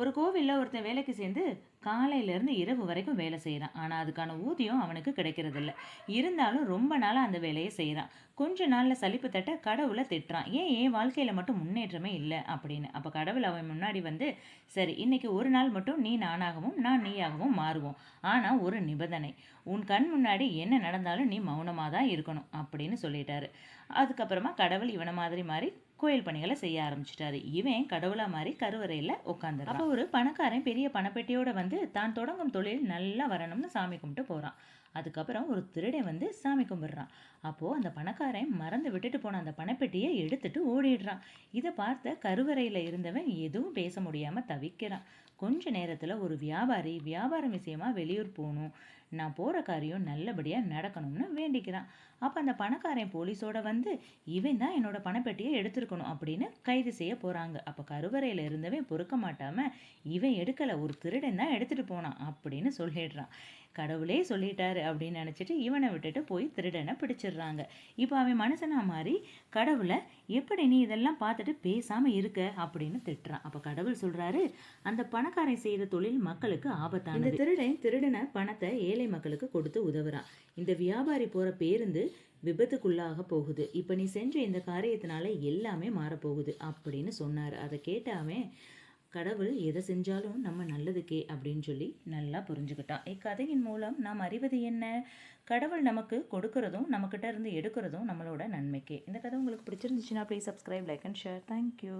ஒரு கோவிலில் ஒருத்தன் வேலைக்கு சேர்ந்து காலையிலேருந்து இரவு வரைக்கும் வேலை செய்கிறான். ஆனால் அதுக்கான ஊதியம் அவனுக்கு கிடைக்கிறதில்ல. இருந்தாலும் ரொம்ப நாளாக அந்த வேலையை செய்கிறான். கொஞ்ச நாளில் சலிப்பு தட்ட கடவுளை திட்டுறான். ஏன் என் வாழ்க்கையில் மட்டும் முன்னேற்றமே இல்லை அப்படின்னு. அப்போ கடவுள் அவன் முன்னாடி வந்து, சரி இன்னைக்கு ஒரு நாள் மட்டும் நீ நானாகவும் நான் நீயாகவும் மாறுவோம். ஆனால் ஒரு நிபந்தனை, உன் கண் முன்னாடி என்ன நடந்தாலும் நீ மௌனமாக தான் இருக்கணும் அப்படின்னு சொல்லிட்டாரு. அதுக்கப்புறமா கடவுள் இவனை மாதிரி மாறி கோயில் பணிகளை செய்ய ஆரம்பிச்சிட்டாரு. இவன் கடவுளா மாதிரி கருவறையில் உட்காந்துறான். அப்போ ஒரு பணக்காரன் பெரிய பணப்பெட்டியோட வந்து தான் தொடங்கும் தொழில் நல்லா வரணும்னு சாமி கும்பிட்டு போகிறான். அதுக்கப்புறம் ஒரு திருடன் வந்து சாமி கும்பிடுறான். அப்போது அந்த பணக்காரன் மறந்து விட்டுட்டு போன அந்த பணப்பெட்டியை எடுத்துட்டு ஓடிடுறான். இதை பார்த்த கருவறையில் இருந்தவன் எதுவும் பேச முடியாமல் தவிக்கிறான். கொஞ்ச நேரத்தில் ஒரு வியாபாரி வியாபாரம் விஷயமா வெளியூர் போகணும், நான் போகிற காரியம் நல்லபடியாக நடக்கணும்னு வேண்டிக்கிறான். அப்போ அந்த பணக்காரன் போலீஸோட வந்து, இவன் தான் என்னோட பணப்பெட்டியை எடுத்திருக்கணும் அப்படின்னு கைது செய்ய போகிறாங்க. அப்போ கருவறையில் இருந்தவன் பொறுக்க மாட்டாமல், இவன் எடுக்கலை, ஒரு திருடன் தான் எடுத்துகிட்டு போனான் அப்படின்னு சொல்லிடுறான். கடவுளே சொல்லிட்டாரு அப்படின்னு நினச்சிட்டு இவனை விட்டுட்டு போய் திருடனை பிடிச்சிடுறாங்க. இப்போ அவன் மனுஷனா மாதிரி கடவுளை, எப்படி நீ இதெல்லாம் பார்த்துட்டு பேசாமல் இருக்க அப்படின்னு திட்டுறான். அப்போ கடவுள் சொல்கிறாரு, அந்த பணக்காரன் செய்கிற தொழில் மக்களுக்கு ஆபத்தானது. இந்த திருடன் திருடின பணத்தை ஏழை மக்களுக்கு கொடுத்து உதவுறான். இந்த வியாபாரி போகிற பேருந்து விபத்துக்குள்ளாக போகுது. இப்போ நீ செஞ்ச இந்த காரியத்தினால எல்லாமே மாறப்போகுது அப்படின்னு சொன்னார். அதை கேட்ட அவன், கடவுள் எதை செஞ்சாலும் நம்ம நல்லதுக்கே அப்படின்னு சொல்லி நல்லா புரிஞ்சுக்கிட்டான். இக்கதையின் மூலம் நாம் அறிவது என்ன? கடவுள் நமக்கு கொடுக்கறதும் நம்மக்கிட்ட இருந்து எடுக்கிறதும் நம்மளோட நன்மைக்கே. இந்த கதை உங்களுக்கு பிடிச்சிருந்துச்சுன்னா please subscribe, like and share. Thank you.